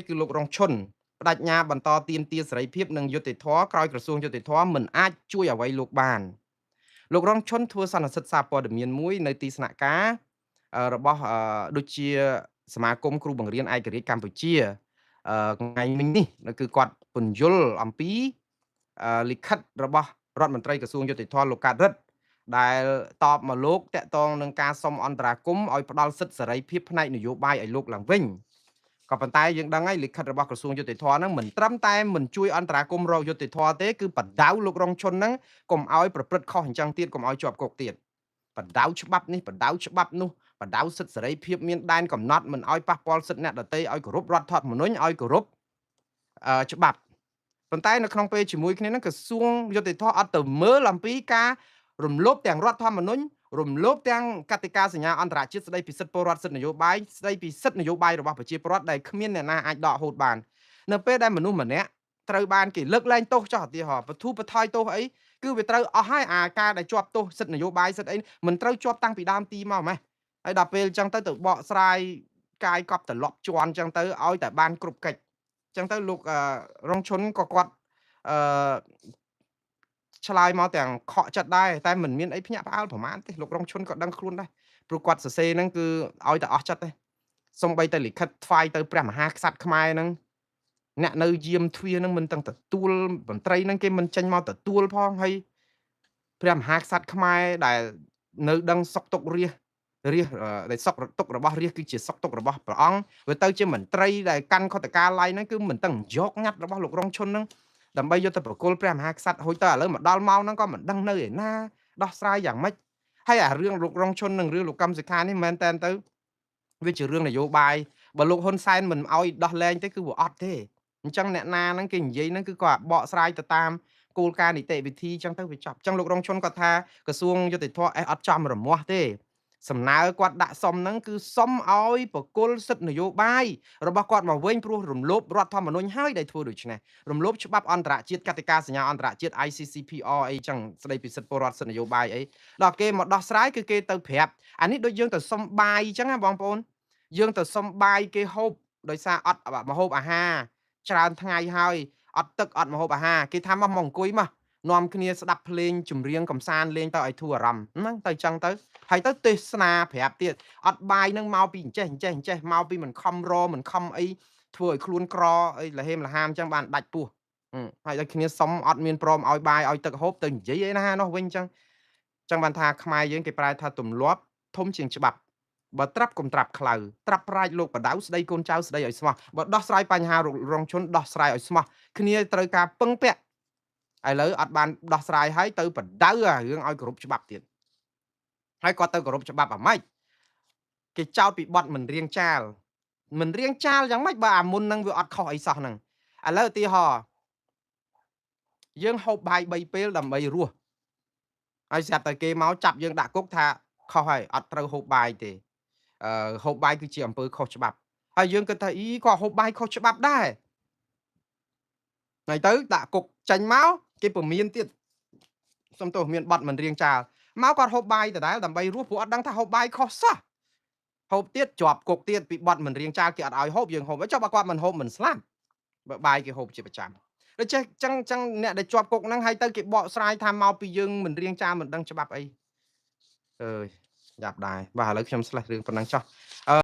គឺលោករងឈុនបដិញ្ញាបន្តទាមទារសេរីភាពនិងយុត្តិធម៌ក្រោយក្រសួងយុត្តិធម៌មិនអាចជួយអ្វីលោកបានលោករងឈុនធ្វើសន្និសីទសារព័ត៌មានមួយនៅទីស្នាក់ការរបស់ដូចជាសមាគមគ្រូបង្រៀនឯករាជ្យកម្ពុជាថ្ងៃមិញនេះគឺគាត់ពន្យល់អំពីលិខិតរបស់រដ្ឋមន្ត្រីក្រសួងយុតិធម៌លោកកើតរិទ្ធដែលតបមកលោកតាក់ទងនឹងការសុំអន្តរាគមន៍ឲ្យផ្ដល់សិទ្ធិសេរីភាពផ្នែកនយោបាយឲ្យលោកឡើងវិញក៏ប៉ុន្តែយើងដឹងហើយលិខិតរបស់ក្រសួងយុតិធម៌ហ្នឹងមិនត្រឹមតែមិនជួយអន្តរាគមន៍រកយុតិធម៌ទេគឺបដៅលោករងឈុនហ្នឹងកុំឲ្យប្រព្រឹត្តខុសអញ្ចឹងទៀតកុំឲ្យជាប់គុកទៀតបដៅច្បាប់នេះបដៅច្បាប់នោះបដៅសិទ្ធិសេរីភាពមានដែនកំណត់មិនឲ្យប៉ះពាល់សិទ្ធិអ្នកដទៃឲ្យគោរពរដ្ឋធម្មនុញ្ញឲ្យគោរពច្បាប់ប៉ុន្តែនៅក្នុងពេលជាមួយគ្នាហ្នឹងក្រសួងយុតិធម៌អត់ទៅមើលអំពីការរំលោភទាំងរដ្ឋធម្មនុញ្ញរំលោភទាំងកតិកាសញ្ញាអន្តរជាតិស្តីពីសិទ្ធិពលរដ្ឋសិទ្ធិនយោបាយស្តីពីសិទ្ធិនយោបាយរបស់ប្រជាពលរដ្ឋដែលគ្មានអ្នកណាអាចដកហូតបាននៅពេលដែលមនុស្សម្នាក់ត្រូវបានគេលើកលែងទោសចោះឧទាហរណ៍បទូបថយទោសអីគឺវាត្រូវអស់ហើយអាការដែលជាប់ទោសសិទ្ធិនយោបាយសិទ្ធិអីមិនត្រូវជាប់តាំងពីដើមទីមកម៉េះហើយដល់ពេលអញ្ចឹងទៅបកស្រាយកាយកប់ត្រឡប់ជន់អញ្ចឹងទៅឲ្យតែបានគ្រប់កិច្ចអញ្ចឹងទៅលោករងឈុនក៏គាត់អឺឆ្លើយមកទាំងខកចិត្តដែរតែមិនមានអីភ្ញាក់ផ្អើលប្រមាណទេលោករងឈុនក៏ដឹងខ្លួនដែរព្រោះគាត់សរសេរហ្នឹងគឺឲ្យតែអស់ចិត្តទេសំបីតែលិខិតថ្វាយទៅព្រះមហាក្សត្រខ្មែរហ្នឹងអ្នកនៅយាមទ្វារហ្នឹងមិនទាំងទទួលមន្ត្រីហ្នឹងគេមិនចេញមកទទួលផងហើយព្រះមហាក្សត្រខ្មែរដែលនៅដឹងសុខទុក្ខរាជដែលសុខទុក្ខរបស់រាជគឺជាសុខទុក្ខរបស់ព្រះអង្គវាទៅជាមន្ត្រីដែលកាន់ខុទ្ទកាល័យហ្នឹងគឺមិនទាំងយកញត្តិរបស់លោករងឈុនហ្នឹងដើម្បីយកទៅប្រគល់ព្រះមហាក្សត្រហួចទៅឥឡូវមកដល់ម៉ោងហ្នឹងក៏មិនដឹងនៅឯណាដោះស្រាយយ៉ាងម៉េចហើយអារឿងលោករងឈុននិងរឿងលោកកឹមសុខានេះមែនតែនទៅវាជារឿងនយោបាយបើលោកហ៊ុនសែនមិនឲ្យដោះលែងទេគឺវាអត់ទេអញ្ចឹងអ្នកណាហ្នឹងគេនិយាយហ្នឹងគឺគាត់បកស្រាយទៅតាមគោលការណ៍នីតិវិធីអញ្ចឹងទៅវាចប់អញ្ចឹងលោករងឈុនគាត់ថាក្រសួងយុតិធធអត់ចំរមាស់ទេសំណើគាត់ដាក់សុំហ្នឹងគឺសុំឲ្យបកគលសិទ្ធិនយោបាយរបស់គាត់មកវិញព្រោះរំលោភរដ្ឋធម្មនុញ្ញហើយដែលធ្វើដូច្នេះរំលោភច្បាប់អន្តរជាតិកតិកាសញ្ញាអន្តរជាតិ ICCPR អីចឹងស្ដីពីសិទ្ធិពលរដ្ឋសិទ្ធិនយោបាយអីដល់គេមកដោះស្រាយគឺគេទៅប្រាប់អានេះដូចយើងទៅសុំបាយអញ្ចឹងណាបងប្អូនយើងទៅសុំបាយគេហូបដោយសារអត់មកហូបអាហារច្រើនថ្ងៃហើយអត់ទឹកអត់មកហូបអាហារគេថាមកអង្គុយមកនាំគ្នាស្ដាប់ភ្លេងចម្រៀងកំសាន្តលេងទៅឲ្យធូរអារម្មណ៍ហ្នឹងទៅចឹងទៅហើយទៅទេសនាប្រាប់ទៀតអត់បាយនឹងមកពីអញ្ចេះមកពីមិនខំរមិនខំអីធ្វើឲ្យខ្លួនក្រអីលហេមលហាមអញ្ចឹងបានដាច់ពោះហើយដល់គ្នាសុំអត់មានព្រមឲ្យបាយឲ្យទឹកហូបទៅនិយាយឯណានោះវិញអញ្ចឹងចឹងបានថាខ្មែរយើងគេប្រែថាទម្លាប់ធំជាងច្បាប់បើត្រាប់កុំត្រាប់ខ្លៅត្រាប់ប្រាជ្ញលោកបដៅស្ដីកូនចៅស្ដីឲ្យស្មោះបើដោះស្រាយបញ្ហារងជនដោះស្រាយឲ្យស្មោះគ្នាត្រូវការពឹងពាក់ឥឡូវអត់បានដោះស្រាយហើយទៅបដៅអារឿងឲ្យគោរពច្បាប់ទៀតហើយគាត់ទៅគោរពច្បាប់អាម៉េចគេចោទពីបទមិនរៀងចាលមិនរៀងចាលយ៉ាងម៉េចបើអាមុននឹងវាអត់ខុសអីសោះហ្នឹងឥឡូវឧទាហរណ៍យើងហូបបាយ3ពេលដើម្បីរស់ហើយស្រាប់តែគេមកចាប់យើងដាក់គុកថាខុសហើយអត់ត្រូវហូបបាយទេហូបបាយគឺជាអំពើខុសច្បាប់ហើយយើងគិតថាអ៊ីគាត់ហូបបាយខុសច្បាប់ដែរហើយទៅដាក់គុកចេញមកគេពមៀនទៀតសុំទោសមានបទមិនរៀងចាលមកគាត់ហូបបាយដដែលដើម្បីរស់ព្រោះអត់ដឹងថាហូបបាយខុសសោះហូបទៀតជាប់គុកទៀតពីបទមិនរៀងចាលគេអត់ឲ្យហូបយើងហូបចុះបើគាត់មិនហូបមិនស្លាប់បើបាយគេហូបជាប្រចាំដូច្នេះចឹងអ្នកដែលជាប់គុកហ្នឹងហើយទៅគេបកស្រាយថាមកពីយើងមិនរៀងចាលមិនដឹងច្បាប់អីអើយយ៉ាប់ដែរបាទឥឡូវខ្ញុំស្លេះរឿងប៉ុណ្ណឹងចុះ